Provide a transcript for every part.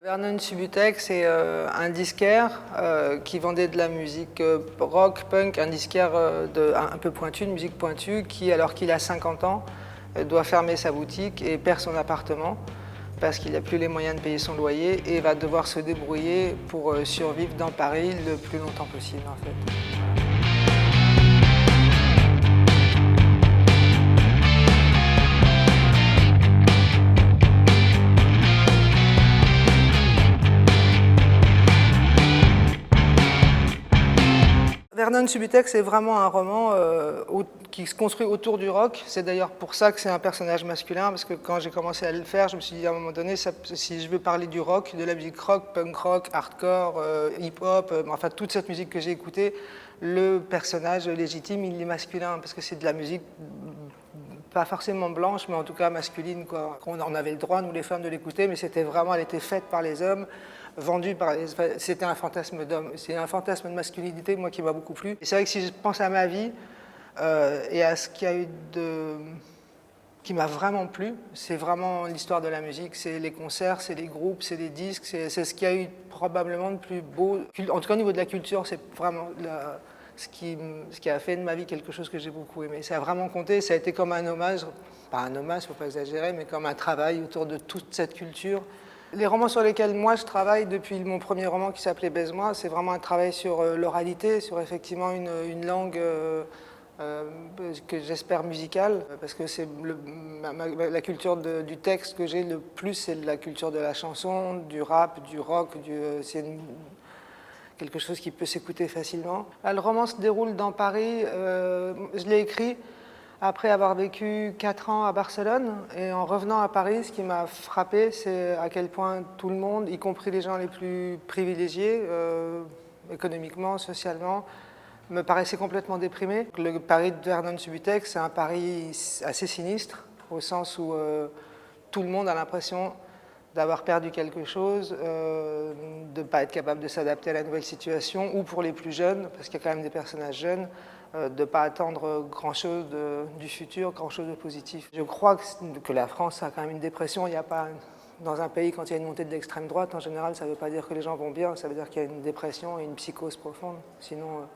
Vernon Subutex, c'est un disquaire qui vendait de la musique rock, punk, un disquaire un peu pointu, de musique pointue, qui, alors qu'il a 50 ans, doit fermer sa boutique et perd son appartement parce qu'il n'a plus les moyens de payer son loyer et va devoir se débrouiller pour survivre dans Paris le plus longtemps possible, en fait. Vernon Subutex est vraiment un roman qui se construit autour du rock. C'est d'ailleurs pour ça que c'est un personnage masculin, parce que quand j'ai commencé à le faire, je me suis dit à un moment donné, si je veux parler du rock, de la musique rock, punk rock, hardcore, hip-hop, enfin toute cette musique que j'ai écoutée, le personnage légitime, il est masculin, parce que c'est de la musique pas forcément blanche, mais en tout cas masculine, quoi. On avait le droit, nous les femmes, de l'écouter, mais c'était vraiment, elle était faite par les hommes, vendue par les... C'était un fantasme d'homme. C'est un fantasme de masculinité, moi, qui m'a beaucoup plu. Et c'est vrai que si je pense à ma vie et à ce qu'il y a eu qui m'a vraiment plu, c'est vraiment l'histoire de la musique, c'est les concerts, c'est les groupes, c'est les disques, c'est ce qu'il y a eu probablement de plus beau. En tout cas, au niveau de la culture, c'est vraiment ce qui a fait de ma vie quelque chose que j'ai beaucoup aimé. Ça a vraiment compté, ça a été comme un hommage, pas un hommage, il ne faut pas exagérer, mais comme un travail autour de toute cette culture. Les romans sur lesquels moi je travaille depuis mon premier roman qui s'appelait Baise-moi, c'est vraiment un travail sur l'oralité, sur effectivement une langue que j'espère musicale, parce que c'est la culture du texte que j'ai le plus, c'est la culture de la chanson, du rap, du rock, c'est quelque chose qui peut s'écouter facilement. Là, le roman se déroule dans Paris, je l'ai écrit après avoir vécu 4 ans à Barcelone, et en revenant à Paris, ce qui m'a frappé, c'est à quel point tout le monde, y compris les gens les plus privilégiés, économiquement, socialement, me paraissait complètement déprimé. Le Paris de Vernon Subutex, c'est un Paris assez sinistre, au sens où tout le monde a l'impression d'avoir perdu quelque chose, de ne pas être capable de s'adapter à la nouvelle situation, ou pour les plus jeunes, parce qu'il y a quand même des personnages jeunes, de ne pas attendre grand-chose du futur, grand-chose de positif. Je crois que la France a quand même une dépression. Il n'y a pas, dans un pays, quand il y a une montée de l'extrême droite, en général, ça ne veut pas dire que les gens vont bien, ça veut dire qu'il y a une dépression et une psychose profonde. Sinon,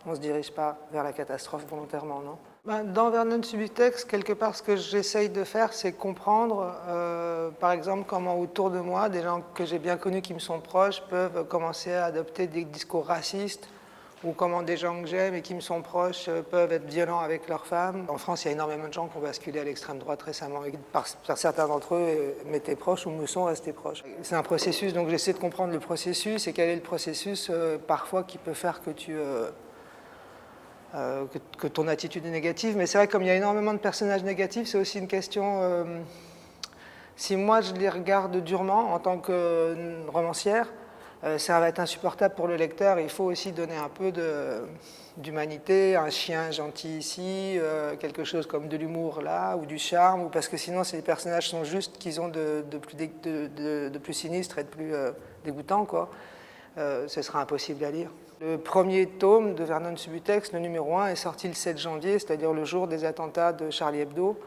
on ne se dirige pas vers la catastrophe volontairement, non ? Dans Vernon Subutex, quelque part, ce que j'essaye de faire, c'est comprendre, par exemple, comment autour de moi, des gens que j'ai bien connus, qui me sont proches, peuvent commencer à adopter des discours racistes, ou comment des gens que j'aime et qui me sont proches peuvent être violents avec leurs femmes. En France, il y a énormément de gens qui ont basculé à l'extrême droite récemment, et par certains d'entre eux m'étaient proches ou me sont restés proches. C'est un processus, donc j'essaie de comprendre le processus, et quel est le processus parfois qui peut faire que que ton attitude est négative. Mais c'est vrai que comme il y a énormément de personnages négatifs, c'est aussi une question... si moi je les regarde durement en tant que romancière, ça va être insupportable pour le lecteur. Il faut aussi donner un peu d'humanité, un chien gentil ici, quelque chose comme de l'humour là, ou du charme, ou parce que sinon ces personnages sont juste qu'ils ont de plus sinistre et de plus dégoûtant, quoi. Ce sera impossible à lire. Le premier tome de Vernon Subutex, le numéro 1, est sorti le 7 janvier, c'est-à-dire le jour des attentats de Charlie Hebdo.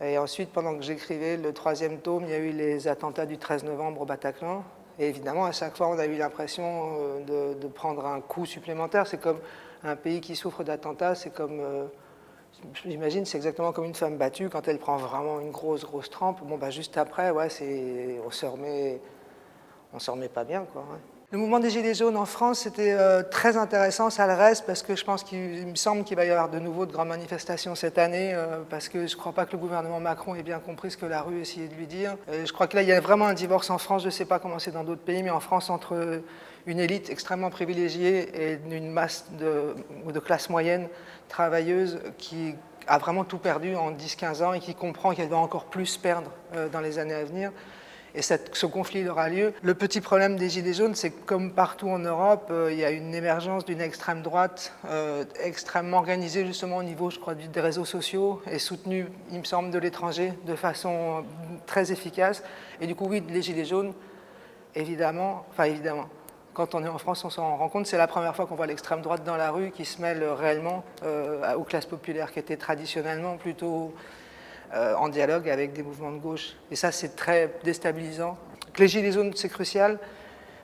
Et ensuite, pendant que j'écrivais le 3e tome, il y a eu les attentats du 13 novembre au Bataclan. Et évidemment, à chaque fois, on a eu l'impression de prendre un coup supplémentaire. C'est comme un pays qui souffre d'attentats, c'est comme... j'imagine, c'est exactement comme une femme battue, quand elle prend vraiment une grosse trempe. Bon, bah, juste après, ouais, on s'en remet pas bien, quoi. Ouais. Le mouvement des Gilets jaunes en France, c'était très intéressant, ça le reste, parce que je pense qu'il me semble qu'il va y avoir de nouveau de grandes manifestations cette année, parce que je ne crois pas que le gouvernement Macron ait bien compris ce que la rue essayait de lui dire. Je crois que là, il y a vraiment un divorce en France, je ne sais pas comment c'est dans d'autres pays, mais en France, entre une élite extrêmement privilégiée et une masse de classe moyenne travailleuse qui a vraiment tout perdu en 10-15 ans et qui comprend qu'elle doit encore plus perdre dans les années à venir. Et ce conflit aura lieu. Le petit problème des Gilets jaunes, c'est que comme partout en Europe, il y a une émergence d'une extrême droite extrêmement organisée justement au niveau, je crois, des réseaux sociaux et soutenue, il me semble, de l'étranger de façon très efficace. Et du coup, oui, les Gilets jaunes, évidemment, Quand on est en France, on s'en rend compte. C'est la première fois qu'on voit l'extrême droite dans la rue qui se mêle réellement aux classes populaires qui étaient traditionnellement plutôt en dialogue avec des mouvements de gauche. Et ça, c'est très déstabilisant. Donc, les gilets jaunes, c'est crucial,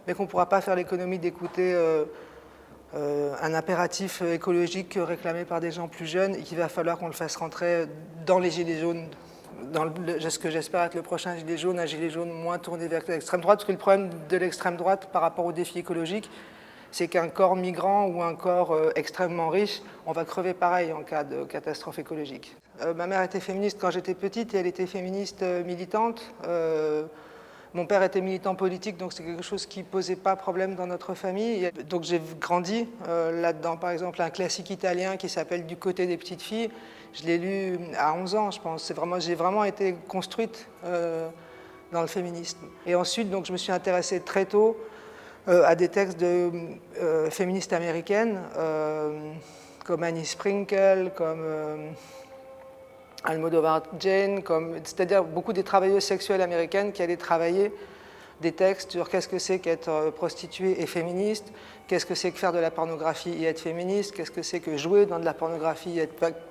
mais qu'on ne pourra pas faire l'économie d'écouter un impératif écologique réclamé par des gens plus jeunes et qu'il va falloir qu'on le fasse rentrer dans les gilets jaunes, dans ce que j'espère être le prochain gilet jaune, un gilet jaune moins tourné vers l'extrême droite, parce que le problème de l'extrême droite par rapport aux défis écologiques, c'est qu'un corps migrant ou un corps extrêmement riche, on va crever pareil en cas de catastrophe écologique. Ma mère était féministe quand j'étais petite et elle était féministe militante. Mon père était militant politique, donc c'est quelque chose qui ne posait pas problème dans notre famille. Donc j'ai grandi là-dedans. Par exemple, un classique italien qui s'appelle Du côté des petites filles. Je l'ai lu à 11 ans, je pense. J'ai vraiment été construite dans le féminisme. Et ensuite, donc, je me suis intéressée très tôt à des textes de féministes américaines, comme Annie Sprinkle, comme Almodovar Jane, c'est-à-dire beaucoup des travailleuses sexuelles américaines qui allaient travailler des textes sur qu'est-ce que c'est qu'être prostituée et féministe, qu'est-ce que c'est que faire de la pornographie et être féministe, qu'est-ce que c'est que jouer dans de la pornographie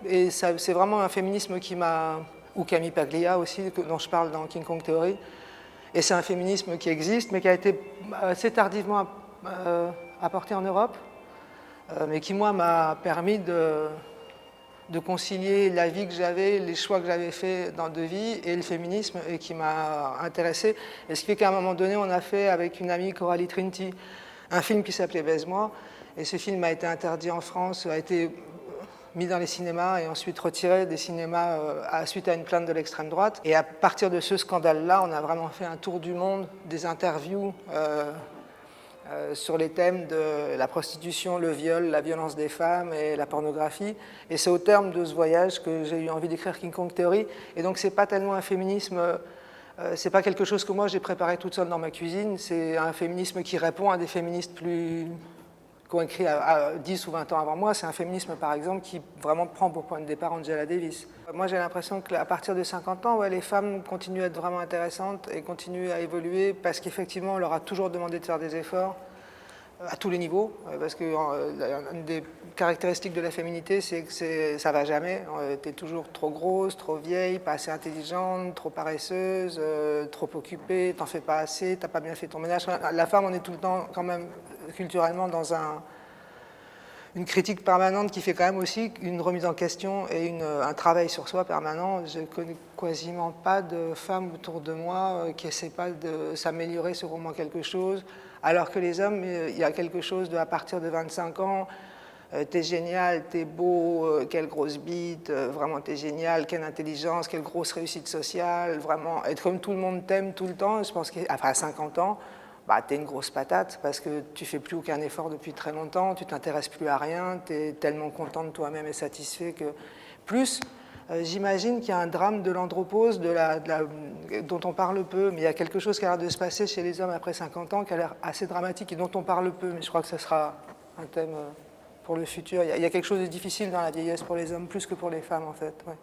et c'est vraiment un féminisme qui m'a... ou Camille Paglia aussi, dont je parle dans King Kong Theory. Et c'est un féminisme qui existe, mais qui a été assez tardivement apporté en Europe, mais qui, moi, m'a permis de concilier la vie que j'avais, les choix que j'avais faits dans deux vies et le féminisme et qui m'a intéressée. Et ce qui fait qu'à un moment donné, on a fait avec une amie, Coralie Trinity, un film qui s'appelait Baise-moi. Et ce film a été interdit en France, a été mis dans les cinémas et ensuite retiré des cinémas suite à une plainte de l'extrême droite. Et à partir de ce scandale-là, on a vraiment fait un tour du monde, des interviews sur les thèmes de la prostitution, le viol, la violence des femmes et la pornographie. Et c'est au terme de ce voyage que j'ai eu envie d'écrire King Kong Theory. Et donc c'est pas tellement un féminisme, c'est pas quelque chose que moi j'ai préparé toute seule dans ma cuisine, c'est un féminisme qui répond à des féministes qui ont écrit à 10 ou 20 ans avant moi. C'est un féminisme, par exemple, qui vraiment prend pour point de départ Angela Davis. Moi, j'ai l'impression qu'à partir de 50 ans, ouais, les femmes continuent à être vraiment intéressantes et continuent à évoluer parce qu'effectivement, on leur a toujours demandé de faire des efforts à tous les niveaux, parce qu'une des caractéristiques de la féminité, c'est que ça va jamais. Tu es toujours trop grosse, trop vieille, pas assez intelligente, trop paresseuse, trop occupée, t'en fais pas assez, t'as pas bien fait ton ménage. La femme, on est tout le temps quand même culturellement dans une critique permanente qui fait quand même aussi une remise en question et un travail sur soi permanent. Je ne connais quasiment pas de femmes autour de moi qui n'essaient pas de s'améliorer sur au moins quelque chose, alors que les hommes, il y a quelque chose à partir de 25 ans, t'es génial, t'es beau, quelle grosse bite, vraiment t'es génial, quelle intelligence, quelle grosse réussite sociale, vraiment être comme tout le monde t'aime tout le temps. Je pense qu'à 50 ans, bah, t'es une grosse patate parce que tu fais plus aucun effort depuis très longtemps, tu t'intéresses plus à rien, t'es tellement content de toi-même et satisfait que... Plus, j'imagine qu'il y a un drame de l'andropause dont on parle peu, mais il y a quelque chose qui a l'air de se passer chez les hommes après 50 ans qui a l'air assez dramatique et dont on parle peu, mais je crois que ce sera un thème pour le futur. Il y a quelque chose de difficile dans la vieillesse pour les hommes plus que pour les femmes en fait. Ouais.